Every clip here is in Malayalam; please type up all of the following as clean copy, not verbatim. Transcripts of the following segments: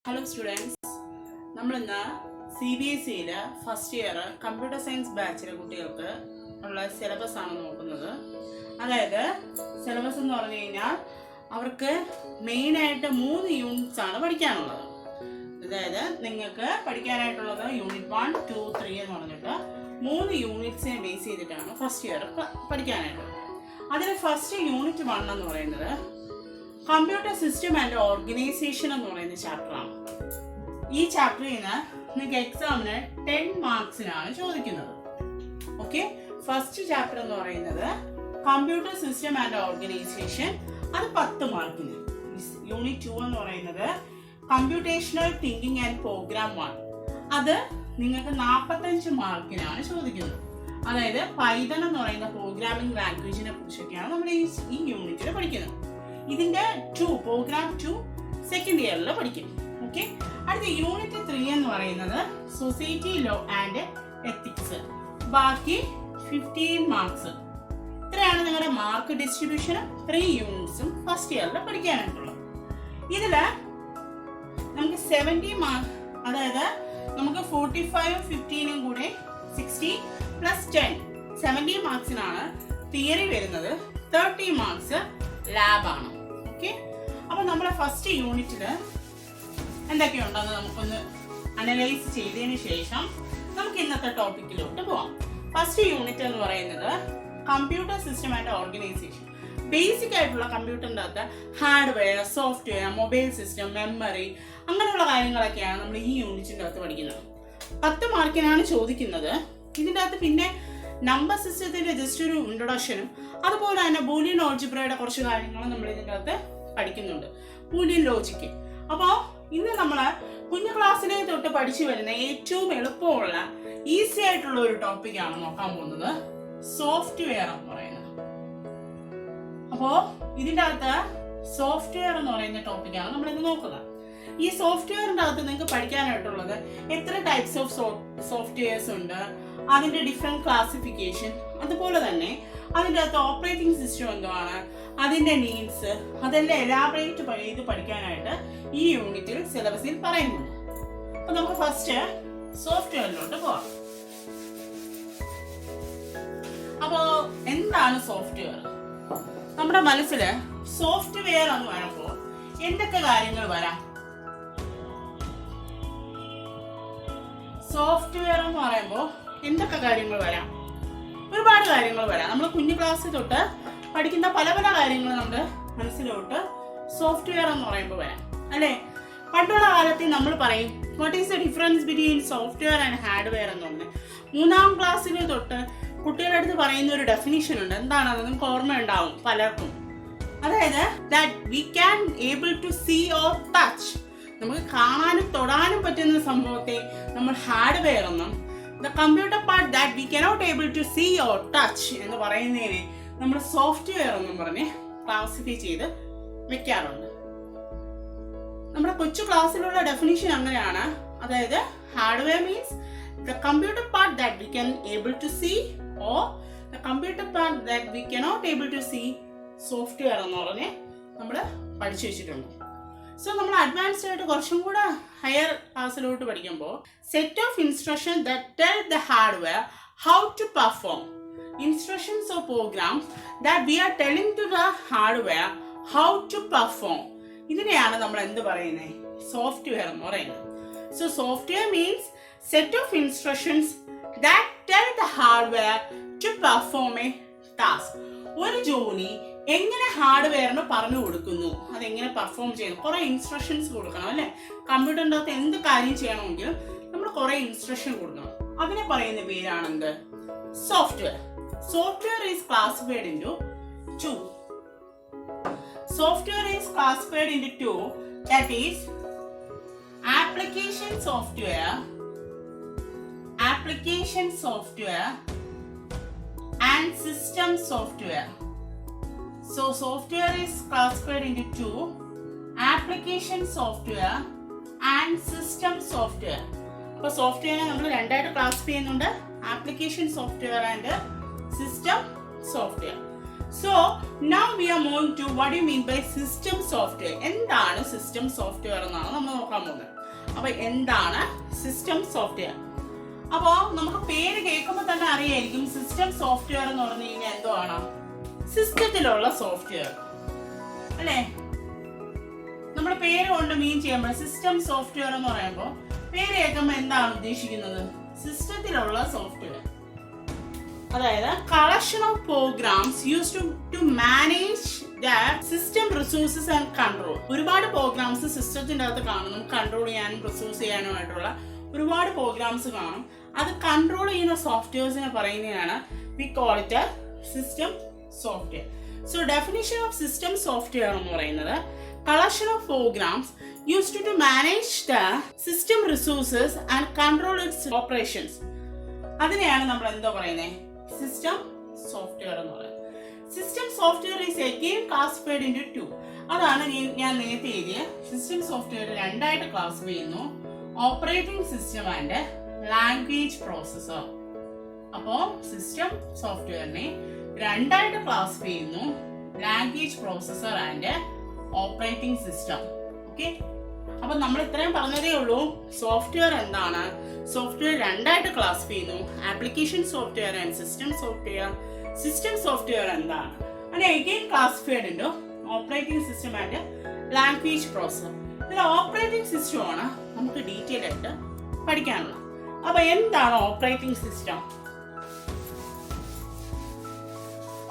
Hello students, നമ്മൾ ഇന്ന് CBSE first year computer science ബാച്ചിലെ കുട്ടികൾക്ക് ഉള്ള സിലബസ് ആണ് നോക്കുന്നത്. അതായത് സിലബസ് എന്ന് പറഞ്ഞു കഴിഞ്ഞാൽ അവർക്ക് മെയിനായിട്ട് 3 യൂണിറ്റ്സ് ആണ് പഠിക്കാനുള്ളത്. അതായത് നിങ്ങൾക്ക് പഠിക്കാനായിട്ടുള്ളത് യൂണിറ്റ് 1, 2, 3 എന്ന് പറഞ്ഞിട്ട് 3 യൂണിറ്റ്സിനെ ബേസ് ചെയ്തിട്ടാണ് ഫസ്റ്റ് ഇയർ പഠിക്കാനായിട്ടുള്ളത്. അതിൽ ഫസ്റ്റ് യൂണിറ്റ് 1 എന്ന് പറയുന്നത് കമ്പ്യൂട്ടർ സിസ്റ്റം ആൻഡ് ഓർഗനൈസേഷൻ എന്ന് പറയുന്ന ചാപ്റ്ററാണ്. ഈ ചാപ്റ്ററിൽ നിന്ന് നിങ്ങൾക്ക് എക്സാമിന് 10 മാർക്സിനാണ് ചോദിക്കുന്നത്. ഓക്കെ, ഫസ്റ്റ് ചാപ്റ്റർ എന്ന് പറയുന്നത് കമ്പ്യൂട്ടർ സിസ്റ്റം ആൻഡ് ഓർഗനൈസേഷൻ, അത് 10 മാർക്കിന്. യൂണിറ്റ് 2 എന്ന് പറയുന്നത് കമ്പ്യൂട്ടേഷണൽ തിങ്കിങ് ആൻഡ് പ്രോഗ്രാം 1, അത് നിങ്ങൾക്ക് 45 മാർക്കിനാണ് ചോദിക്കുന്നത്. അതായത് പൈതൺ എന്ന് പറയുന്ന പ്രോഗ്രാമിംഗ് ലാംഗ്വേജിനെ കുറിച്ചൊക്കെയാണ് നമ്മൾ ഈ യൂണിറ്റിൽ പഠിക്കുന്നത്. ഇതിന്റെ പ്രോഗ്രാം 2 സെക്കൻഡ് ഇയറിൽ പഠിക്കും. ഓക്കെ, അടുത്ത യൂണിറ്റ് 3 എന്ന് പറയുന്നത് സൊസൈറ്റി ലോ ആൻഡ് എത്തിക്സ്, ബാക്കി 15 മാർക്സ്. ഇത്രയാണ് നിങ്ങളുടെ മാർക്ക് ഡിസ്ട്രിബ്യൂഷനും 3 യൂണിറ്റ്സും ഫസ്റ്റ് ഇയറിൽ പഠിക്കാനായിട്ടുള്ളത്. ഇതില് നമുക്ക് 70 മാർക്ക്, അതായത് നമുക്ക് 45 15 കൂടെ 60 പ്ലസ് 10 70 മാർക്സിനാണ് തിയറി വരുന്നത്. 30 മാർക്സ് ലാബാണ്. ഓക്കെ, അപ്പൊ നമ്മുടെ ഫസ്റ്റ് യൂണിറ്റിൽ എന്തൊക്കെയുണ്ടെന്ന് നമുക്കൊന്ന് അനലൈസ് ചെയ്തതിന് ശേഷം നമുക്ക് ഇന്നത്തെ ടോപ്പിക്കിലോട്ട് പോവാം. ഫസ്റ്റ് യൂണിറ്റ് എന്ന് പറയുന്നത് computer system and organisation. Basic ആയിട്ടുള്ള കമ്പ്യൂട്ടറിൻ്റെ അകത്ത് hardware, software, mobile system, memory, അങ്ങനെയുള്ള കാര്യങ്ങളൊക്കെയാണ് നമ്മൾ ഈ യൂണിറ്റിൻ്റെ അകത്ത് പഠിക്കുന്നത്. 10 മാർക്കിനാണ് ചോദിക്കുന്നത്. ഇതിൻ്റെ അകത്ത് പിന്നെ നമ്പർ സിസ്റ്റത്തിന്റെ ജസ്റ്റ് ഒരു ഇൻട്രൊഡക്ഷനും അതുപോലെ തന്നെ ബൂലിയൻ ഓൾജിബ്രയുടെ കുറച്ച് കാര്യങ്ങളും നമ്മൾ ഇതിൻ്റെ അകത്ത് പഠിക്കുന്നുണ്ട്. Boolean logic. അപ്പോൾ ഇന്ന് നമ്മൾ കുഞ്ഞു ക്ലാസ്സിലെ തൊട്ട് പഠിച്ചു വരുന്ന ഏറ്റവും എളുപ്പമുള്ള ഈസി ആയിട്ടുള്ള ഒരു ടോപ്പിക്കാണ് നോക്കാൻ പോകുന്നത്, സോഫ്റ്റ്വെയർ എന്ന് പറയുന്നത്. അപ്പോൾ ഇതിൻ്റെ അകത്ത് സോഫ്റ്റ്വെയർ എന്ന് പറയുന്ന ടോപ്പിക്കാണ് നമ്മൾ ഇന്ന് നോക്കുക. ഈ സോഫ്റ്റ്വെയറിൻ്റെ അകത്ത് നിങ്ങൾക്ക് പഠിക്കാനായിട്ടുള്ളത് എത്ര ടൈപ്സ് ഓഫ് സോഫ്റ്റ്വെയർസ് ഉണ്ട്, അതിന്റെ ഡിഫറെന്റ് ക്ലാസിഫിക്കേഷൻ, അതുപോലെ തന്നെ അതിൻ്റെ അകത്ത് ഓപ്പറേറ്റിംഗ് സിസ്റ്റം എന്താണ്, അതിന്റെ നീഡ്സ്, അതെല്ലാം എലാബറേറ്റ് ചെയ്ത് പഠിക്കാനായിട്ട് ഈ യൂണിറ്റിൽ സിലബസിൽ പറയുന്നുണ്ട്. അപ്പൊ നമുക്ക് ഫസ്റ്റ് സോഫ്റ്റ്വെയറിലോട്ട് പോവാം. അപ്പോ എന്താണ് സോഫ്റ്റ്വെയർ? നമ്മുടെ മനസ്സിൽ സോഫ്റ്റ്വെയർ എന്ന് പറയുമ്പോൾ എന്തൊക്കെ കാര്യങ്ങൾ വരാം? സോഫ്റ്റ്വെയർ എന്ന് പറയുമ്പോൾ എന്തൊക്കെ കാര്യങ്ങൾ വരാം? ഒരുപാട് കാര്യങ്ങൾ വരാം. നമ്മൾ കുഞ്ഞു ക്ലാസ്സിൽ തൊട്ട് പഠിക്കുന്ന പല പല കാര്യങ്ങൾ നമ്മുടെ മനസ്സിലോട്ട് സോഫ്റ്റ്വെയർ എന്ന് പറയുമ്പോൾ വരാം, അല്ലേ? പണ്ടുള്ള കാലത്തിൽ നമ്മൾ പറയും what is the difference between software and hardware എന്ന് പറഞ്ഞ് 3ാം ക്ലാസ്സിൽ തൊട്ട് കുട്ടികളുടെ അടുത്ത് പറയുന്ന ഒരു ഡെഫിനിഷൻ ഉണ്ട്. എന്താണത്? നിങ്ങൾക്ക് ഓർമ്മ ഉണ്ടാവും പലർക്കും. അതായത് that we can able to see or touch, നമുക്ക് കാണാനും തൊടാനും പറ്റുന്ന സംഭവത്തെ നമ്മൾ ഹാർഡ്വെയർ എന്നും, the computer part that we cannot able to see or touch എന്ന് പറയുന്നതിനെ നമ്മൾ സോഫ്റ്റ്വെയർ എന്നും പറഞ്ഞ് ക്ലാസിഫൈ ചെയ്ത് വെക്കാറുണ്ട്. നമ്മുടെ കൊച്ചു ക്ലാസ്സിലുള്ള ഡെഫിനിഷൻ അങ്ങനെയാണ്. അതായത് hardware means the computer part that we can able to see or the computer part that we cannot able to see, software എന്ന് പറഞ്ഞ് നമ്മൾ പഠിച്ചു വെച്ചിട്ടുണ്ട്. സോ നമ്മൾ അഡ്വാൻസ്ഡ് ആയിട്ട് കുറച്ചും കൂടെ ഹയർ ക്ലാസ്സിലോട്ട് പഠിക്കുമ്പോൾ set of instruction that tell the hardware how to perform, instructions of programs that we are telling to the hardware how to perform. ഇതിനെയാണ് നമ്മൾ എന്ത് പറയുന്നത്? സോഫ്റ്റ്വെയർ എന്ന് പറയുന്നത്. So software means set of instructions that tell the hardware to perform a task. ഒരു ജോലി എങ്ങനെ ഹാർഡ്വെയറിന് പറഞ്ഞു കൊടുക്കുന്നു, അതെങ്ങനെ പെർഫോം ചെയ്യുന്നു, കുറെ ഇൻസ്ട്രക്ഷൻസ് കൊടുക്കണം, അല്ലെ? കമ്പ്യൂട്ടറിൻ്റെ അകത്ത് എന്ത് കാര്യം ചെയ്യണമെങ്കിലും നമ്മൾ കുറെ ഇൻസ്ട്രക്ഷൻ കൊടുക്കണം. അതിനെ പറയുന്ന പേരാണ് എന്ത്? Software. Software is classified into 2. Software is classified into 2, that is application software and system software. So software is classified into 2, application software and system software. അപ്പോൾ സോഫ്റ്റ്വെയറിനെ നമ്മൾ രണ്ടായിട്ട് ക്ലാസിഫൈ ചെയ്യുന്നുണ്ട്, application software and system software. So now we are moving to what do you mean by system software. എന്താണ് സിസ്റ്റം സോഫ്റ്റ്വെയർ എന്നാണ് നമ്മൾ നോക്കാൻ പോകുന്നത്. അപ്പൊ എന്താണ് സിസ്റ്റം സോഫ്റ്റ്വെയർ? അപ്പോൾ നമുക്ക് പേര് കേൾക്കുമ്പോൾ തന്നെ അറിയായിരിക്കും സിസ്റ്റം സോഫ്റ്റ്വെയർ എന്ന് പറഞ്ഞു കഴിഞ്ഞാൽ എന്തോ ആണ്, സിസ്റ്റത്തിലുള്ള സോഫ്റ്റ്വെയർ അല്ലേ. നമ്മുടെ പേര് കൊണ്ട് മീൻ ചെയ്യുമ്പോൾ സിസ്റ്റം സോഫ്റ്റ്വെയർ എന്ന് പറയുമ്പോൾ പേര് കേൾക്കുമ്പോൾ എന്താണ് ഉദ്ദേശിക്കുന്നത്? സിസ്റ്റത്തിലുള്ള സോഫ്റ്റ്വെയർ, അതായത് collection of programs used to manage the system resources and control. ഒരുപാട് പ്രോഗ്രാംസ് സിസ്റ്റത്തിന്റെ അകത്ത് കാണും. നമുക്ക് കൺട്രോൾ ചെയ്യാനും റിസോഴ്സ് ചെയ്യാനുമായിട്ടുള്ള ഒരുപാട് പ്രോഗ്രാംസ് കാണും. അത് കൺട്രോൾ ചെയ്യുന്ന സോഫ്റ്റ്വെയർസിനെ പറയുന്നതാണ് we call it system software. So definition of system software എന്ന് പറയുന്നത് collection of programs used to manage the system resources and control its operations. അതിനെയാണ് നമ്മൾ എന്തോ പറയുന്നത്, സിസ്റ്റം സോഫ്റ്റ്വെയർ എന്ന് പറയുന്നത്. System software is again classified into two. അതാണ് ഞാൻ നേരത്തെ എഴുതിയ സിസ്റ്റം സോഫ്റ്റ്വെയർ രണ്ടായിട്ട് ക്ലാസിഫൈ ചെയ്യുന്നു, operating system and language processor. അപ്പോ സിസ്റ്റം സോഫ്റ്റ്വെയറിനെ രണ്ടായിട്ട് ക്ലാസിഫൈ ചെയ്യുന്നു, language processor and operating system. Okay, അപ്പൊ നമ്മൾ ഇത്രയും പറഞ്ഞതേ ഉള്ളൂ. സോഫ്റ്റ്വെയർ എന്താണ്? സോഫ്റ്റ്വെയർ രണ്ടായിട്ട് ക്ലാസിഫൈ ചെയ്യുന്നു, application software and system software. System software എന്താണ്? അങ്ങനെ again classified into operating system and language processor. ഇതിൽ ഓപ്പറേറ്റിംഗ് സിസ്റ്റം ആണ് നമുക്ക് ഡീറ്റെയിൽ ആയിട്ട് പഠിക്കാനുള്ളത്. അപ്പൊ എന്താണ് operating system?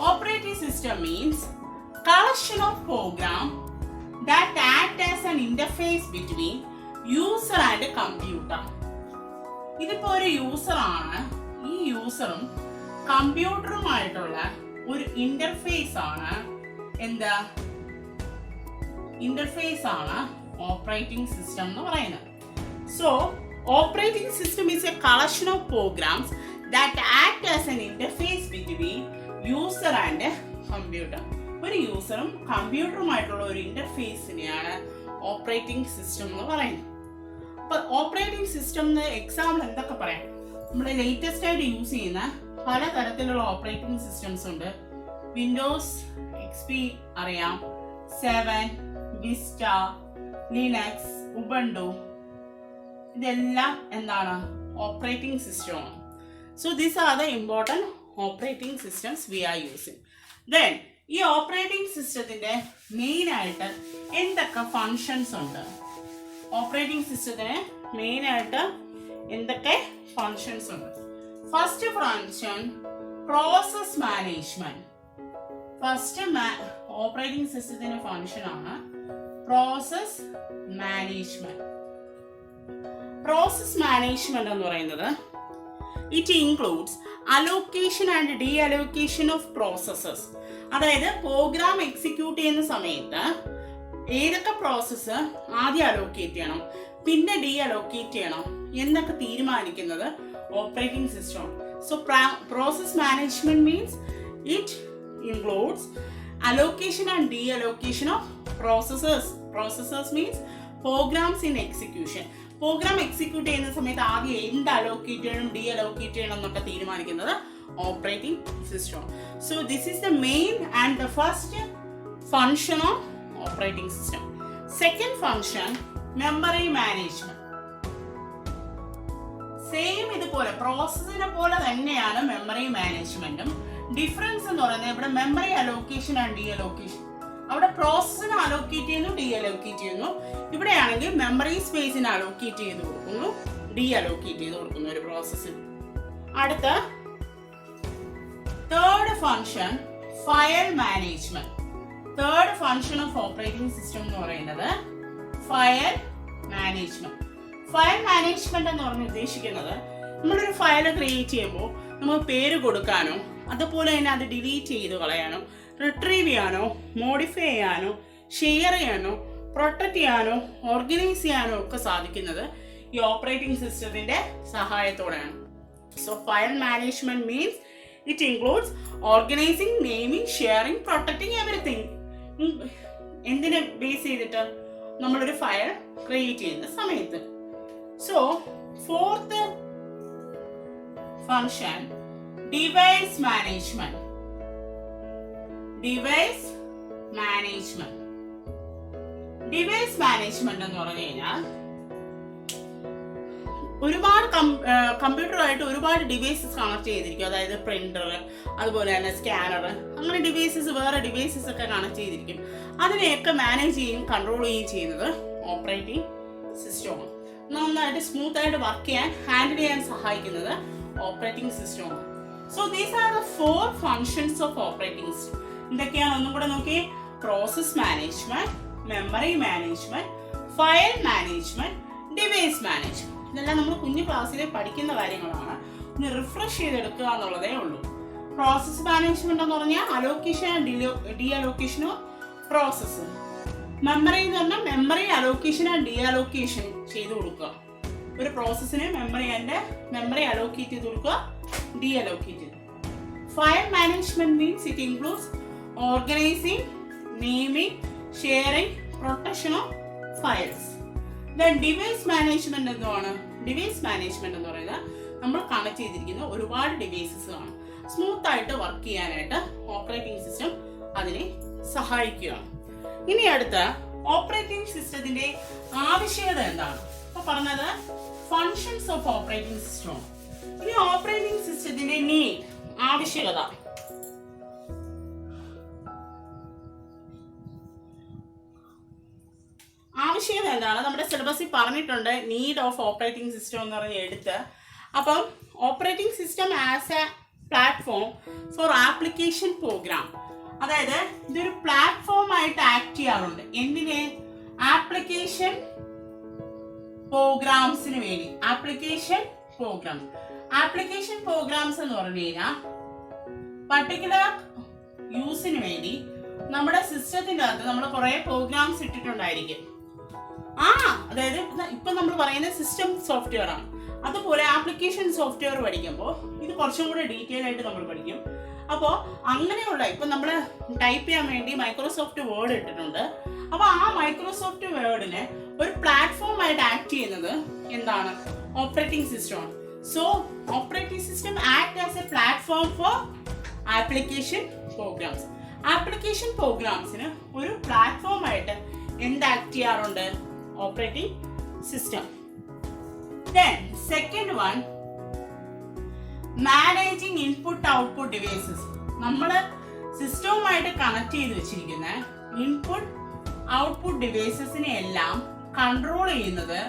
Operating system means collection of program that act as an interface between user and computer. ഇതിപ്പോ ഒരു യൂസർ ആണ്, ഈ യൂസറും കമ്പ്യൂട്ടറുമായിട്ടുള്ള ഒരു ഇന്റർഫേസ് ആണ്. എന്താ ഇന്റർഫേസ് ആണ് ഓപ്പറേറ്റിംഗ് സിസ്റ്റം എന്ന് പറയുന്നത്. So operating system is a collection of programs that act as an interface between user and computer. ഒരു യൂസറും കമ്പ്യൂട്ടറുമായിട്ടുള്ള ഒരു ഇന്റർഫേസിനെയാണ് ഓപ്പറേറ്റിംഗ് സിസ്റ്റം എന്ന് പറയുന്നത്. അപ്പൊ ഓപ്പറേറ്റിംഗ് സിസ്റ്റം എക്സാമ്പിൾ എന്തൊക്കെ പറയാം? നമ്മുടെ ലേറ്റസ്റ്റ് ആയിട്ട് യൂസ് ചെയ്യുന്ന പലതരത്തിലുള്ള ഓപ്പറേറ്റിംഗ് സിസ്റ്റംസ് ഉണ്ട്. വിൻഡോസ് XP അറിയാം, 7, വിസ്റ്റ, ലിനക്സ്, ഉബുണ്ടു, ഇതെല്ലാം എന്താണ് ഓപ്പറേറ്റിംഗ് സിസ്റ്റമാണ്. So these are the important operating systems we are using. Then ഈ ഓപ്പറേറ്റിംഗ് സിസ്റ്റത്തിന്റെ മെയിൻ ആയിട്ട് എന്തൊക്കെ ഫങ്ഷൻസ് ഉണ്ട്? ഓപ്പറേറ്റിംഗ് സിസ്റ്റത്തിന് മെയിൻ ആയിട്ട് എന്തൊക്കെ ഫങ്ഷൻസ് ഉണ്ട്? First function process management. First operating സിസ്റ്റത്തിന്റെ ഫങ്ഷൻ ആണ് പ്രോസസ് മാനേജ്മെന്റ്. പ്രോസസ് മാനേജ്മെന്റ് എന്ന് പറയുന്നത് it includes allocation and deallocation of processes. അതായത് പ്രോഗ്രാം എക്സിക്യൂട്ട് ചെയ്യുന്ന സമയത്ത് ഏതൊക്കെ പ്രോസസ്സ് ആദ്യം അലോക്കേറ്റ് ചെയ്യണം, പിന്നെ ഡീ അലോക്കേറ്റ് ചെയ്യണം എന്നൊക്കെ തീരുമാനിക്കുന്നത് ഓപ്പറേറ്റിംഗ് സിസ്റ്റമാണ്. So process management means it includes allocation and de-allocation of processes. Processes means programs in execution. Programme execute ചെയ്യുന്ന സമയത്ത് ആദ്യം എന്ത് അലോക്കേറ്റ് ചെയ്യണം, ഡി അലോക്കേറ്റ് ചെയ്യണം എന്നൊക്കെ തീരുമാനിക്കുന്നത് operating system. So this is the main and the first function of operating system. Second function memory management. Same ഇതുപോലെ പ്രോസസ്സിനെ പോലെ തന്നെയാണ് മെമ്മറി മാനേജ്മെന്റും. ഡിഫറൻസ് എന്ന് പറയുന്നത് ഇവിടെ memory allocation and D allocation. അവിടെ പ്രോസസ്സിനെ അലോക്കേറ്റ് ചെയ്യുന്നു, ഡി അലോക്കേറ്റ് ചെയ്യുന്നു. ഇവിടെയാണെങ്കിൽ മെമ്മറി സ്പേസിനെ അലോക്കേറ്റ് ചെയ്ത് കൊടുക്കുന്നു, ഡി അലോക്കേറ്റ് ചെയ്ത് കൊടുക്കുന്നു ഒരു പ്രോസസ്സിൽ. അടുത്ത third function file management. Third function of operating system എന്ന് പറയുന്നത് ഫയൽ മാനേജ്മെന്റ്. ഫയൽ മാനേജ്മെന്റ് എന്ന് പറഞ്ഞ് ഉദ്ദേശിക്കുന്നത് നമ്മളൊരു ഫയൽ ക്രിയേറ്റ് ചെയ്യുമ്പോൾ നമുക്ക് പേര് കൊടുക്കാനോ അതുപോലെ തന്നെ അത് ഡിലീറ്റ് ചെയ്ത് കളയാനോ റിട്രീവ് ചെയ്യാനോ മോഡിഫൈ ചെയ്യാനോ ഷെയർ ചെയ്യാനോ പ്രൊട്ടക്ട് ചെയ്യാനോ ഓർഗനൈസ് ചെയ്യാനോ ഒക്കെ സാധിക്കുന്നത് ഈ ഓപ്പറേറ്റിംഗ് സിസ്റ്റത്തിന്റെ സഹായത്തോടെയാണ്. So file management means it includes organising, naming, sharing, protecting everything. എന്തിനെ ബേസ് ചെയ്തിട്ട്? നമ്മളൊരു ഫയൽ ക്രിയേറ്റ് ചെയ്യുന്ന സമയത്ത്. So fourth function device management. Device management. Device management എന്ന് പറഞ്ഞു കഴിഞ്ഞാൽ ഒരുപാട് കമ്പ്യൂട്ടറുമായിട്ട് ഒരുപാട് ഡിവൈസസ് കണക്ട് ചെയ്തിരിക്കും. അതായത് പ്രിന്റർ, അതുപോലെ തന്നെ സ്കാനർ, അങ്ങനെ ഡിവൈസസ്, വേറെ ഡിവൈസസ് ഒക്കെ കണക്ട് ചെയ്തിരിക്കും. അതിനെയൊക്കെ മാനേജ് ചെയ്യുകയും കൺട്രോൾ ചെയ്യുകയും ചെയ്യുന്നത് ഓപ്പറേറ്റിംഗ് സിസ്റ്റമാണ്. നന്നായിട്ട് സ്മൂത്ത് ആയിട്ട് വർക്ക് ചെയ്യാൻ, ഹാൻഡിൽ ചെയ്യാൻ സഹായിക്കുന്നത് ഓപ്പറേറ്റിംഗ് സിസ്റ്റമാണ്. So these are the 4 functions of operating system. എന്തൊക്കെയാണ് ഒന്നും കൂടെ നോക്കി. Process management, memory management, file management, device management. ഇതെല്ലാം നമ്മൾ കുഞ്ഞു ക്ലാസ്സിൽ പഠിക്കുന്ന കാര്യങ്ങളാണ്. ഒന്ന് റിഫ്രഷ് ചെയ്തെടുക്കുക എന്നുള്ളതേ ഉള്ളൂ. പ്രോസസ് മാനേജ്മെന്റ് എന്ന് പറഞ്ഞാൽ allocation, D allocation of process. Memory എന്ന് പറഞ്ഞാൽ memory allocation and D allocation ചെയ്ത് കൊടുക്കുക. ഒരു പ്രോസസ്സിന് മെമ്മറി അലോക്കേറ്റ് ചെയ്ത് കൊടുക്കുക, ഡി അലോക്കേറ്റ് ചെയ്ത്. File management means it includes organising, naming, sharing, protection of files. Device management എന്താണ്? ഡിവൈസ് മാനേജ്മെന്റ് എന്ന് പറയുന്നത് നമ്മൾ കണക്ട് ചെയ്തിരിക്കുന്ന ഒരുപാട് ഡിവൈസസ് ആണ്. സ്മൂത്ത് ആയിട്ട് വർക്ക് ചെയ്യാനായിട്ട് ഓപ്പറേറ്റിംഗ് സിസ്റ്റം അതിനെ സഹായിക്കുകയാണ്. ഇനി അടുത്ത ഓപ്പറേറ്റിംഗ് സിസ്റ്റത്തിന്റെ ആവശ്യകത എന്താണ്? അപ്പൊ പറഞ്ഞത് ഫങ്ഷൻസ് ഓഫ് ഓപ്പറേറ്റിംഗ് സിസ്റ്റം. ഇനി ഓപ്പറേറ്റിംഗ് സിസ്റ്റത്തിന്റെ നീഡ്, ആവശ്യകത. ആവശ്യകത എന്താണ്? നമ്മുടെ സിലബസിൽ പറഞ്ഞിട്ടുണ്ട് നീഡ് ഓഫ് ഓപ്പറേറ്റിംഗ് സിസ്റ്റം എന്ന് പറഞ്ഞ് എടുത്ത്. അപ്പം operating system as a platform for application programme. അതായത് ഇതൊരു പ്ലാറ്റ്ഫോം ആയിട്ട് ആക്ട് ചെയ്യാറുണ്ട്. എന്തിന്? ആപ്ലിക്കേഷൻ പ്രോഗ്രാംസിന് വേണ്ടി. ആപ്ലിക്കേഷൻ പ്രോഗ്രാംസ് എന്ന് പറഞ്ഞു കഴിഞ്ഞാൽ പർട്ടിക്കുലർ യൂസിന് വേണ്ടി നമ്മുടെ സിസ്റ്റത്തിന്റെ അകത്ത് നമ്മൾ കുറെ പ്രോഗ്രാംസ് ഇട്ടിട്ടുണ്ടായിരിക്കും. അതായത് ഇപ്പൊ നമ്മൾ പറയുന്ന സിസ്റ്റം സോഫ്റ്റ്വെയർ ആണ്. അതുപോലെ ആപ്ലിക്കേഷൻ സോഫ്റ്റ്വെയർ പഠിക്കുമ്പോൾ ഇത് കുറച്ചും കൂടെ ഡീറ്റെയിൽ ആയിട്ട് നമ്മൾ പഠിക്കും. അപ്പോൾ അങ്ങനെയുള്ള ഇപ്പൊ നമ്മൾ ടൈപ്പ് ചെയ്യാൻ വേണ്ടി മൈക്രോസോഫ്റ്റ് വേർഡ് ഇട്ടിട്ടുണ്ട്. അപ്പൊ ആ മൈക്രോസോഫ്റ്റ് വേർഡിന് ഒരു പ്ലാറ്റ്ഫോം ആയിട്ട് ആക്ട് ചെയ്യുന്നത് എന്താണ്? ഓപ്പറേറ്റിംഗ് സിസ്റ്റമാണ്. So operating system act as a platform for application programs. Application പ്രോഗ്രാംസിന് ഒരു പ്ലാറ്റ്ഫോം ആയിട്ട് എന്ത് ആക്ട് ചെയ്യാറുണ്ട്? Operating system. Then second one, managing input output devices. നമ്മൾ സിസ്റ്റവുമായിട്ട് കണക്ട് ചെയ്ത് വെച്ചിരിക്കുന്ന ഇൻപുട്ട് ഔട്ട്പുട്ട് ഡിവൈസസിനെ എല്ലാം കൺട്രോൾ ചെയ്യുന്നത്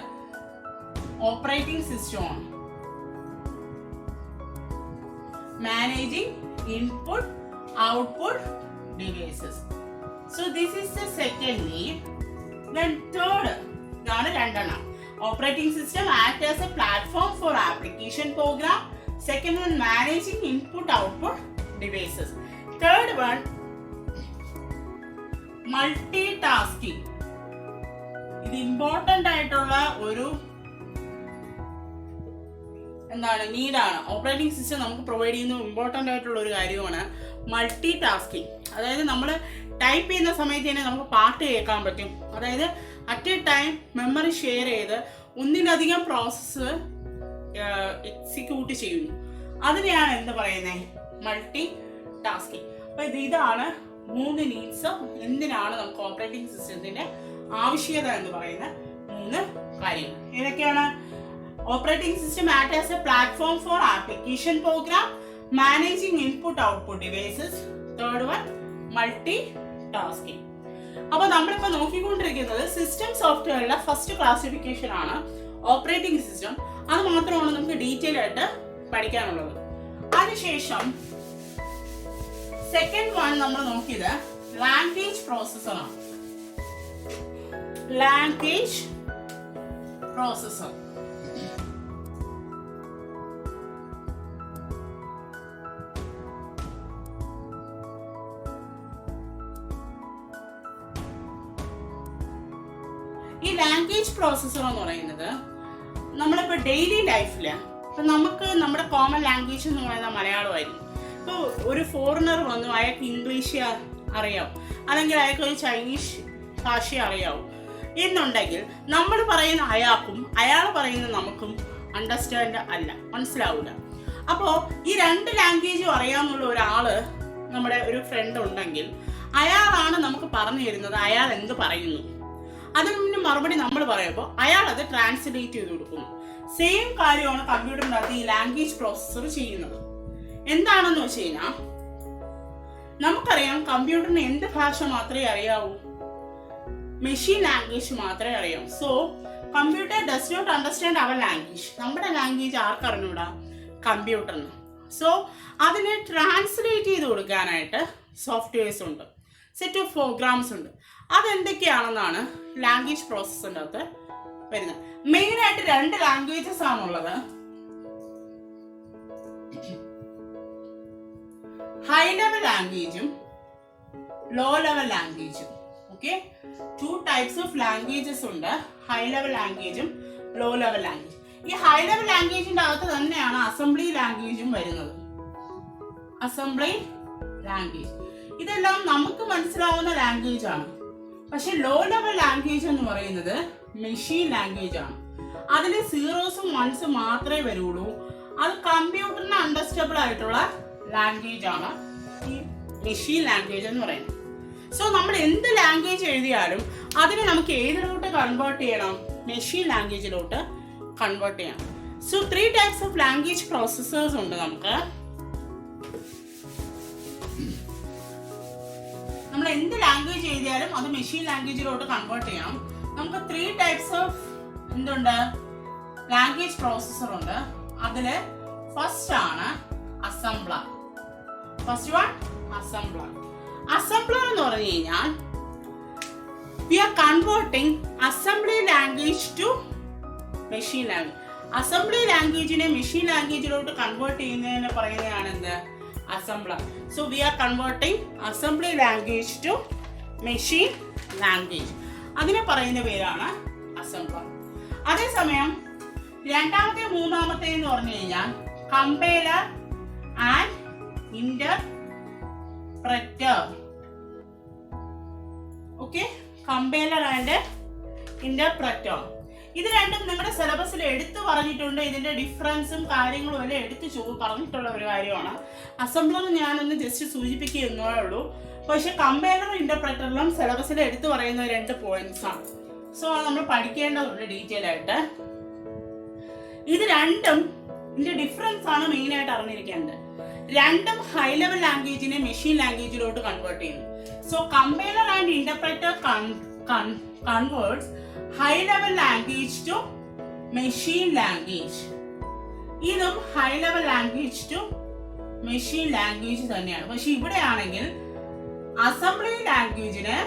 ഓപ്പറേറ്റിംഗ് സിസ്റ്റമാണ്. Managing input output devices. So this is the second need. Then third, ഇതാണ് രണ്ടെണ്ണം. Operating system act as a platform for application program. Second one, managing input output devices. Third one, multitasking. ഇത് ഇമ്പോർട്ടന്റ് ആയിട്ടുള്ള ഒരു നീഡാണ്. ഓപ്പറേറ്റിംഗ് സിസ്റ്റം നമുക്ക് പ്രൊവൈഡ് ചെയ്യുന്ന ഇമ്പോർട്ടന്റ് ആയിട്ടുള്ള ഒരു കാര്യമാണ് മൾട്ടി ടാസ്കിങ്. അതായത് നമ്മൾ ടൈപ്പ് ചെയ്യുന്ന സമയത്ത് തന്നെ നമുക്ക് പാട്ട് കേൾക്കാൻ പറ്റും. അതായത് at a time memory share ചെയ്ത് ഒന്നിലധികം പ്രോസസ്സ് എക്സിക്യൂട്ട് ചെയ്യുന്നു. അതിനെയാണ് എന്ത് പറയുന്നത്? Multi tasking. അപ്പൊ ഇതാണ് 3 നീഡ്സ്. എന്തിനാണ് നമുക്ക് ഓപ്പറേറ്റിംഗ് സിസ്റ്റത്തിന്റെ ആവശ്യകത എന്ന് പറയുന്ന 3 കാര്യങ്ങൾ. ഏതൊക്കെയാണ്? Operating system act as a platform for application programme, managing input output devices, third one multi tasking. അപ്പൊ നമ്മളിപ്പോ നോക്കിക്കൊണ്ടിരിക്കുന്നത് സിസ്റ്റം സോഫ്റ്റ്വെയറിലെ ഫസ്റ്റ് ക്ലാസിഫിക്കേഷൻ ആണ് ഓപ്പറേറ്റിംഗ് സിസ്റ്റം. അത് മാത്രമാണ് നമുക്ക് ഡീറ്റെയിൽ ആയിട്ട് പഠിക്കാനുള്ളത്. അതിനുശേഷം സെക്കൻഡ് വൺ നമ്മൾ നോക്കിയത് ലാംഗ്വേജ് പ്രോസസർ ആണ്. Language processor. ഈ ലാംഗ്വേജ് പ്രോസസർ എന്ന് പറയുന്നത് നമ്മളിപ്പോൾ ഡെയിലി ലൈഫിൽ ഇപ്പം നമുക്ക് നമ്മുടെ കോമൺ ലാംഗ്വേജ് എന്ന് പറയുന്നത് മലയാളമായിരിക്കും. ഇപ്പോൾ ഒരു ഫോറിനർ വന്നു, അയാൾക്ക് ഇംഗ്ലീഷ് അറിയാവും, അല്ലെങ്കിൽ അയാൾക്ക് ഒരു ചൈനീസ് ഭാഷ അറിയാവും എന്നുണ്ടെങ്കിൽ നമ്മൾ പറയുന്ന അയാൾക്കും അയാൾ പറയുന്ന നമുക്കും അണ്ടർസ്റ്റാൻഡ് അല്ല, മനസ്സിലാവില്ല. അപ്പോൾ ഈ 2 ലാംഗ്വേജും അറിയാവുന്ന ഒരാള് നമ്മുടെ ഒരു ഫ്രണ്ട് ഉണ്ടെങ്കിൽ അയാളാണ് നമുക്ക് പറഞ്ഞു തരുന്നത് അയാൾ എന്ത് പറയുന്നു. അതിന് മറുപടി നമ്മൾ പറയുമ്പോൾ അയാൾ അത് ട്രാൻസ്ലേറ്റ് ചെയ്ത് കൊടുക്കുന്നു. സെയിം കാര്യമാണ് കമ്പ്യൂട്ടറിനകത്ത് ഈ ലാംഗ്വേജ് പ്രോസസ്സർ ചെയ്യുന്നത്. എന്താണെന്ന് വെച്ച് കഴിഞ്ഞാൽ നമുക്കറിയാം കമ്പ്യൂട്ടറിന് എന്ത് ഭാഷ മാത്രമേ അറിയാവൂ? മെഷീൻ ലാംഗ്വേജ് മാത്രമേ അറിയാവൂ. So computer does not understand our language. നമ്മുടെ ലാംഗ്വേജ് ആർക്കറിഞ്ഞൂടാ? കമ്പ്യൂട്ടറിന്. സോ അതിനെ ട്രാൻസ്ലേറ്റ് ചെയ്ത് കൊടുക്കാനായിട്ട് സോഫ്റ്റ്വെയർസ് ഉണ്ട്, സെറ്റ് ഓഫ് പ്രോഗ്രാംസ് ഉണ്ട്. അതെന്തൊക്കെയാണെന്നാണ് ലാംഗ്വേജ് പ്രോസസ്സറിൻ്റെ അകത്ത് വരുന്നത്. മെയിനായിട്ട് 2 ലാംഗ്വേജസ് ആണുള്ളത്. ഹൈ ലെവൽ ലാംഗ്വേജും ലോ ലെവൽ ലാംഗ്വേജും. ഓക്കെ, 2 ടൈപ്സ് ഓഫ് ലാംഗ്വേജസ് ഉണ്ട്, ഹൈ ലെവൽ ലാംഗ്വേജും ലോ ലെവൽ ലാംഗ്വേജ്. ഈ ഹൈ ലെവൽ ലാംഗ്വേജിന്റെ അകത്ത് തന്നെയാണ് അസംബ്ലി ലാംഗ്വേജും വരുന്നത്. അസംബ്ലി ലാംഗ്വേജ് ഇതെല്ലാം നമുക്ക് മനസ്സിലാവുന്ന ലാംഗ്വേജ് ആണ്. പക്ഷെ ലോ ലെവൽ ലാംഗ്വേജ് എന്ന് പറയുന്നത് മെഷീൻ ലാംഗ്വേജ് ആണ്. അതിൽ 0s 1s മാത്രമേ വരുള്ളൂ. അത് കമ്പ്യൂട്ടറിന് അണ്ടർസ്റ്റാൻഡബിൾ ആയിട്ടുള്ള ലാംഗ്വേജ് ആണ് ഈ മെഷീൻ ലാംഗ്വേജ് എന്ന് പറയുന്നത്. സോ നമ്മൾ എന്ത് ലാംഗ്വേജ് എഴുതിയാലും അതിനെ നമുക്ക് ഏതിലോട്ട് കൺവേർട്ട് ചെയ്യണം? മെഷീൻ ലാംഗ്വേജിലോട്ട് കൺവേർട്ട് ചെയ്യണം. So 3 types of language processors ഉണ്ട് നമുക്ക്. നമ്മൾ എന്ത് ലാംഗ്വേജ് എഴുതിയാലും അത് മെഷീൻ ലാംഗ്വേജിലോട്ട് കൺവേർട്ട് ചെയ്യണം. നമുക്ക് 3 ടൈപ്സ് ഓഫ് എന്തുണ്ട്? ലാംഗ്വേജ് പ്രോസസ്സർ ഉണ്ട്. അതില് ഫസ്റ്റ് ആണ് assembler. First one assembler. Assembler എന്ന് പറഞ്ഞു കഴിഞ്ഞാൽ we are converting assembly language to machine language. Assembly ലാംഗ്വേജിനെ മെഷീൻ ലാംഗ്വേജിലോട്ട് കൺവേർട്ട് ചെയ്യുന്നതിന് പറയുന്നതാണ് എന്ത്? Assembler. So we are converting assembly language to machine language. അതിനെ പറയുന്ന പേരാണ് അസംബ്ലർ. അതേസമയം രണ്ടാമത്തെ മൂന്നാമത്തെ എന്ന് പറഞ്ഞു കഴിഞ്ഞാൽ compiler and interpreter. Okay, compiler and interpreter. ഇത് രണ്ടും നിങ്ങളുടെ സിലബസിൽ എടുത്തു പറഞ്ഞിട്ടുണ്ട്. ഇതിന്റെ ഡിഫറൻസും കാര്യങ്ങളും എല്ലാം എടുത്തു പറഞ്ഞിട്ടുള്ള ഒരു കാര്യമാണ്. അസംബ്ലർ ഞാനൊന്ന് ജസ്റ്റ് സൂചിപ്പിക്കുന്നേ ഉള്ളൂ. പക്ഷെ കമ്പൈലറും ഇന്റർപ്രറ്ററിലും സിലബസിൽ എടുത്തു പറയുന്ന 2 പോയിന്റ്സ് ആണ്. സോ അത് നമ്മൾ പഠിക്കേണ്ടതുണ്ട് ഡീറ്റെയിൽ ആയിട്ട്. ഇത് രണ്ടും ഇതിന്റെ ഡിഫറൻസ് ആണ് മെയിൻ ആയിട്ട് അറിഞ്ഞിരിക്കേണ്ടത്. രണ്ടും ഹൈ ലെവൽ ലാംഗ്വേജിനെ മെഷീൻ ലാംഗ്വേജിലോട്ട് കൺവേർട്ട് ചെയ്യുന്നു. So compiler and interpreter converts high level language to machine language. ഇതും high level language to machine language തന്നെയാണ്. പക്ഷെ ഇവിടെ ആണെങ്കിൽ അസംബ്ലി ലാംഗ്വേജിന്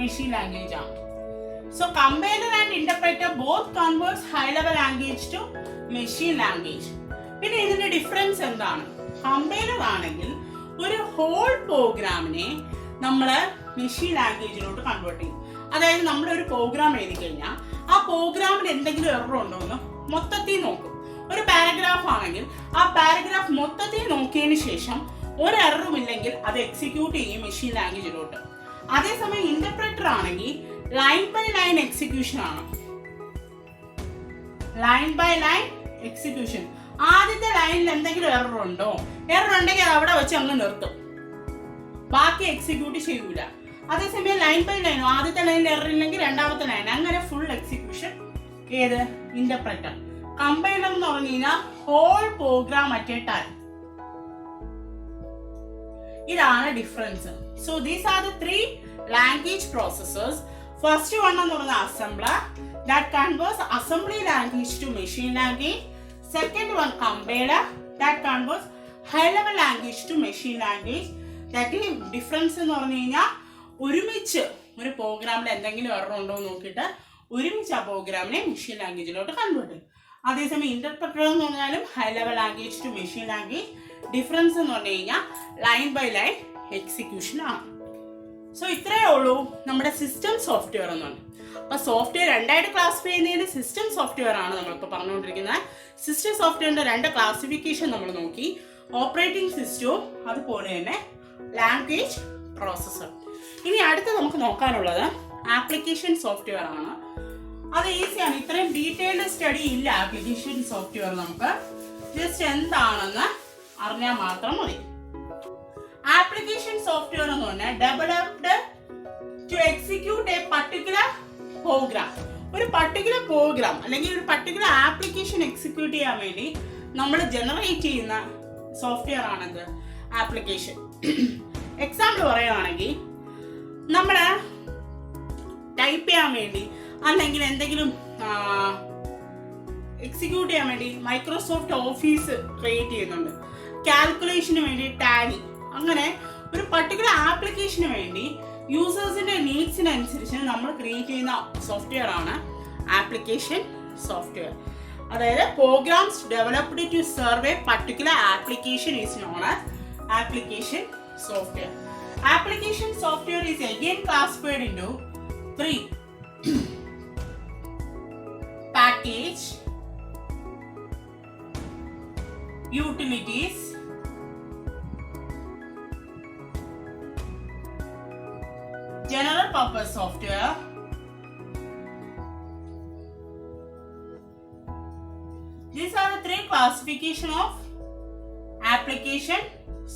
മെഷീൻ ലാംഗ്വേജ് ആണ്. So compiler and interpreter both converts high level language to machine language. പിന്നെ ഇതിന്റെ ഡിഫറൻസ് എന്താണ്? കമ്പൈലർ ആണെങ്കിൽ ഒരു ഹോൾ പ്രോഗ്രാമിനെ നമ്മൾ മെഷീൻ ലാംഗ്വേജിലോട്ട് കൺവേർട്ട് ചെയ്യും. അതായത് നമ്മളൊരു പ്രോഗ്രാം എഴുതി കഴിഞ്ഞാൽ ആ പ്രോഗ്രാമിൽ എന്തെങ്കിലും എറർ ഉണ്ടോ എന്ന് മൊത്തത്തിൽ നോക്കും. ഒരു പാരഗ്രാഫ് ആണെങ്കിൽ ആ പാരഗ്രാഫ് മൊത്തത്തിൽ നോക്കിയതിന് ശേഷം ഒരു എററും ഇല്ലെങ്കിൽ അത് എക്സിക്യൂട്ട് ചെയ്യും മെഷീൻ ലാംഗ്വേജിലോട്ട്. അതേസമയം ഇന്റർപ്രറ്റർ ആണെങ്കിൽ ലൈൻ ബൈ ലൈൻ എക്സിക്യൂഷൻ ആണ്. Line by line execution. ആദ്യത്തെ ലൈനിൽ എന്തെങ്കിലും എറർ ഉണ്ടോ? എറർ ഉണ്ടെങ്കിൽ അത് അവിടെ വെച്ച് അങ്ങ് നിർത്തും, ബാക്കി എക്സിക്യൂട്ട് ചെയ്യൂല. അതേസമയം ലൈൻ ബൈ ലൈൻ, ആദ്യത്തെ ലൈനിൽ എറർ ഇല്ലെങ്കിൽ രണ്ടാമത്തെ ലൈൻ, അങ്ങനെ ഫുൾ എക്സിക്യൂഷൻ ഏത്? ഇന്റർപ്രറ്റർ. കമ്പൈലർ എന്ന് പറഞ്ഞു കഴിഞ്ഞാൽ whole program at a time. ഇതാണ് difference. So these are the 3 language processors. First one എന്ന് പറയുന്നത് assembler, that converts assembly language to machine language. Second one compiler, that converts high level language to machine language. That is difference എന്ന് പറഞ്ഞു കഴിഞ്ഞാൽ ഒരുമിച്ച് ഒരു പ്രോഗ്രാമിൽ എന്തെങ്കിലും എറർ ഉണ്ടോ എന്ന് നോക്കിയിട്ട് ഒരുമിച്ച് ആ പ്രോഗ്രാമിനെ മെഷീൻ ലാംഗ്വേജിലോട്ട് കൺവേർട്ട് ചെയ്യും. അതേസമയം ഇന്റർപ്രറ്റർ എന്ന് പറഞ്ഞാലും high level language to machine language. Difference എന്ന് പറഞ്ഞു കഴിഞ്ഞാൽ ലൈൻ ബൈ ലൈൻ എക്സിക്യൂഷൻ ആണ്. സോ ഇത്രയേ ഉള്ളൂ നമ്മുടെ സിസ്റ്റം സോഫ്റ്റ്വെയർ എന്നാണ്. അപ്പൊ സോഫ്റ്റ്വെയർ രണ്ടായിട്ട് ക്ലാസിഫൈ ചെയ്യുന്നതിന് സിസ്റ്റം സോഫ്റ്റ്വെയർ ആണ് നമ്മളിപ്പോൾ പറഞ്ഞുകൊണ്ടിരിക്കുന്നത്. സിസ്റ്റം സോഫ്റ്റ്വെയറിന്റെ 2 ക്ലാസിഫിക്കേഷൻ നമ്മൾ നോക്കി. ഓപ്പറേറ്റിംഗ് സിസ്റ്റവും അതുപോലെ തന്നെ ലാംഗ്വേജ് പ്രോസസ്സർ. ഇനി അടുത്ത് നമുക്ക് നോക്കാനുള്ളത് ആപ്ലിക്കേഷൻ സോഫ്റ്റ്വെയർ ആണ്. അത് ഈസിയാണ്. ഇത്രയും ഡീറ്റെയിൽഡ് സ്റ്റഡി ഇല്ല ആപ്ലിക്കേഷൻ സോഫ്റ്റ്വെയർ. നമുക്ക് ജസ്റ്റ് എന്താണെന്ന് അറിഞ്ഞാൽ മാത്രം മതി. ആപ്ലിക്കേഷൻ സോഫ്റ്റ്വെയർ എന്ന് പറഞ്ഞാൽ developed to execute a particular program. ഒരു പർട്ടിക്കുലർ പ്രോഗ്രാം അല്ലെങ്കിൽ ഒരു പർട്ടിക്കുലർ ആപ്ലിക്കേഷൻ എക്സിക്യൂട്ട് ചെയ്യാൻ വേണ്ടി നമ്മൾ ജനറേറ്റ് ചെയ്യുന്ന സോഫ്റ്റ്വെയർ ആണത് ആപ്ലിക്കേഷൻ. എക്സാമ്പിൾ പറയുകയാണെങ്കിൽ നമ്മൾ ടൈപ്പ് ചെയ്യാൻ വേണ്ടി അല്ലെങ്കിൽ എന്തെങ്കിലും എക്സിക്യൂട്ട് ചെയ്യാൻ വേണ്ടി മൈക്രോസോഫ്റ്റ് ഓഫീസ് ക്രിയേറ്റ് ചെയ്യുന്നുണ്ട്. കാൽക്കുലേഷന് വേണ്ടി ടാലി. അങ്ങനെ ഒരു പർട്ടിക്കുലർ ആപ്ലിക്കേഷന് വേണ്ടി യൂസേഴ്സിന്റെ നീഡ്സിനനുസരിച്ച് നമ്മൾ ക്രിയേറ്റ് ചെയ്യുന്ന സോഫ്റ്റ്വെയർ ആണ് ആപ്ലിക്കേഷൻ സോഫ്റ്റ്വെയർ. അതായത് programs developed to serve a particular application is known as application software. Application software is again classified into 3: package, utilities, general purpose software, these are the 3 classification of application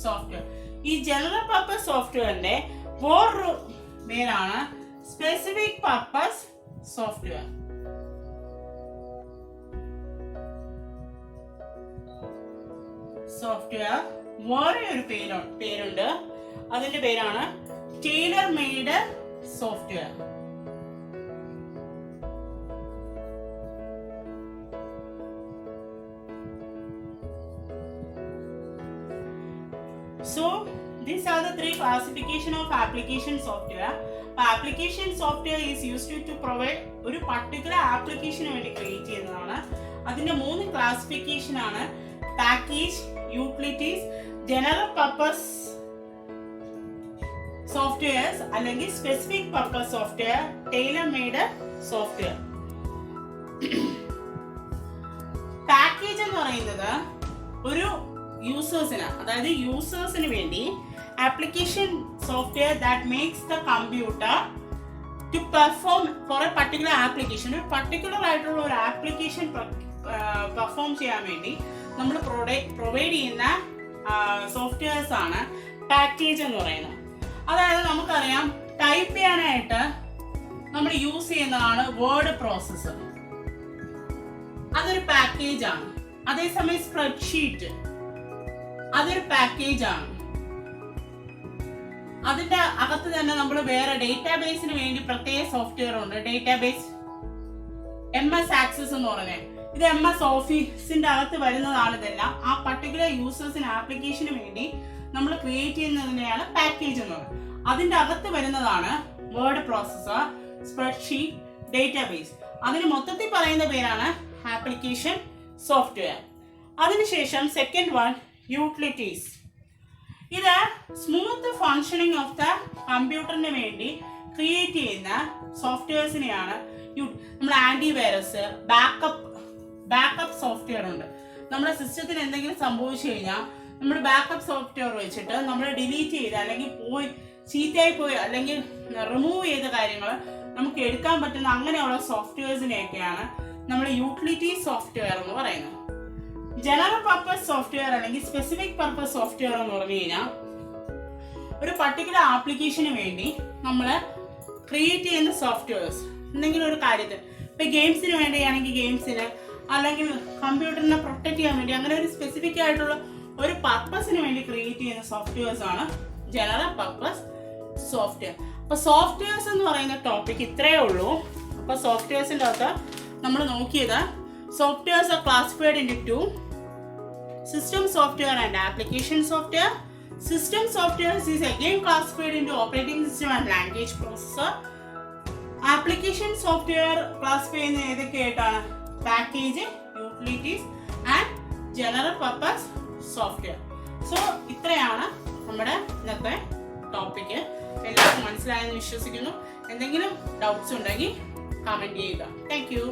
software. ഈ general purpose software ന്റെ വേറൊരു പേരാണ് specific purpose software. സോഫ്റ്റ്വെയർ വേറെ ഒരു പേരുണ്ട്. അതിന്റെ പേരാണ് Taylor made software. So these are the 3 classification of application software. Application software is used to provide ഒരു particular application വേണ്ടി ക്രിയേറ്റ് ചെയ്യുന്നതാണ്. അതിന്റെ 3 ക്ലാസിഫിക്കേഷൻ ആണ്: package, utilities, general purpose softwares അല്ലെങ്കിൽ specific purpose software, tailor made software. Package എന്ന് പറയുന്നത് ഒരു യൂസേഴ്സിന്, അതായത് യൂസേഴ്സിന് വേണ്ടി application software that makes the computer to perform for a particular application. ഒരു പർട്ടിക്കുലർ ആയിട്ടുള്ള ഒരു ആപ്ലിക്കേഷൻ പെർഫോം ചെയ്യാൻ വേണ്ടി നമ്മൾ പ്രൊവൈഡ് ചെയ്യുന്ന സോഫ്റ്റ്വെയർസ് ആണ് പാക്കേജ് എന്ന് പറയുന്നത്. അതായത് നമുക്കറിയാം, ടൈപ്പ് ചെയ്യാനായിട്ട് നമ്മൾ യൂസ് ചെയ്യുന്നതാണ് വേർഡ് പ്രോസസ്സർ. അതൊരു പാക്കേജ് ആണ്. അതേസമയം സ്പ്രെഡ്ഷീറ്റ് അതൊരു പാക്കേജ് ആണ്. അതിന്റെ അകത്ത് തന്നെ നമ്മൾ വേറെ ഡേറ്റാബേസിന് വേണ്ടി പ്രത്യേക സോഫ്റ്റ്വെയർ ഉണ്ട്. ഡേറ്റാബേസ് MS ആക്സസ് എന്ന് പറഞ്ഞാൽ ഇത് MS ഓഫീസിന്റെ അകത്ത് വരുന്നതാണ്. ഇതെല്ലാം ആ പർട്ടിക്കുലർ യൂസേഴ്സിന് ആപ്ലിക്കേഷന് വേണ്ടി നമ്മൾ ക്രിയേറ്റ് ചെയ്യുന്നതിനെയാണ് പാക്കേജ് എന്ന് പറയുന്നത്. അതിന്റെ അകത്ത് വരുന്നതാണ് വേർഡ് പ്രോസസ്സർ, സ്പ്രെഡ്ഷീറ്റ്, ഡേറ്റാബേസ്. അതിന് മൊത്തത്തിൽ പറയുന്ന പേരാണ് ആപ്ലിക്കേഷൻ സോഫ്റ്റ്വെയർ. അതിനുശേഷം സെക്കൻഡ് വൺ യൂട്ടിലിറ്റീസ്. ഇത് സ്മൂത്ത് ഫങ്ഷനിങ് ഓഫ് ദ കമ്പ്യൂട്ടറിന് വേണ്ടി ക്രിയേറ്റ് ചെയ്യുന്ന സോഫ്റ്റ്വെയർസിനെയാണ് നമ്മൾ ആന്റിവൈറസ്, ബാക്കപ്പ് സോഫ്റ്റ്വെയർ ഉണ്ട്. നമ്മുടെ സിസ്റ്റത്തിന് എന്തെങ്കിലും സംഭവിച്ചു കഴിഞ്ഞാൽ നമ്മൾ ബാക്കപ്പ് സോഫ്റ്റ്വെയർ വെച്ചിട്ട് നമ്മൾ ഡിലീറ്റ് ചെയ്ത് അല്ലെങ്കിൽ ചീത്തയായി പോയി അല്ലെങ്കിൽ റിമൂവ് ചെയ്ത കാര്യങ്ങൾ നമുക്ക് എടുക്കാൻ പറ്റുന്ന അങ്ങനെയുള്ള സോഫ്റ്റ്വെയർസിനെയൊക്കെയാണ് നമ്മൾ യൂട്ടിലിറ്റി സോഫ്റ്റ്വെയർ എന്ന് പറയുന്നത്. ജനറൽ പർപ്പസ് സോഫ്റ്റ്വെയർ അല്ലെങ്കിൽ സ്പെസിഫിക് പർപ്പസ് സോഫ്റ്റ്വെയർ എന്ന് പറഞ്ഞു കഴിഞ്ഞാൽ ഒരു പർട്ടിക്കുലർ ആപ്ലിക്കേഷന് വേണ്ടി നമ്മൾ ക്രിയേറ്റ് ചെയ്യുന്ന സോഫ്റ്റ്വെയർസ് എന്തെങ്കിലും ഒരു കാര്യത്തിൽ, ഇപ്പം ഗെയിംസിന് വേണ്ടിയാണെങ്കിൽ ഗെയിംസിന്, അല്ലെങ്കിൽ കമ്പ്യൂട്ടറിനെ പ്രൊട്ടക്ട് ചെയ്യാൻ വേണ്ടി, അങ്ങനെ ഒരു സ്പെസിഫിക് ആയിട്ടുള്ള ഒരു പർപ്പസിന് വേണ്ടി ക്രിയേറ്റ് ചെയ്യുന്ന സോഫ്റ്റ്വെയർസ് ആണ് ജനറൽ പർപ്പസ് സോഫ്റ്റ്വെയർ. അപ്പോൾ സോഫ്റ്റ്വെയർസ് എന്ന് പറയുന്ന ടോപ്പിക് ഇത്രയേ ഉള്ളൂ. അപ്പോൾ സോഫ്റ്റ്വെയർസിൻ്റെ അകത്ത് നമ്മൾ നോക്കിയത് softwares R classified into 2: system software and application software. System software is again classified into operating system and language processor. Application software classified in ഏതൊക്കെയായിട്ടാണ്? Package, utilities and general purpose software. So ഇത്രയാണ് നമ്മുടെ ഇന്നത്തെ ടോപ്പിക്ക്. എല്ലാവർക്കും മനസ്സിലായെന്ന് വിശ്വസിക്കുന്നു. എന്തെങ്കിലും ഡൗട്ട്സ് ഉണ്ടെങ്കിൽ കമൻറ്റ് ചെയ്യുക. Thank you.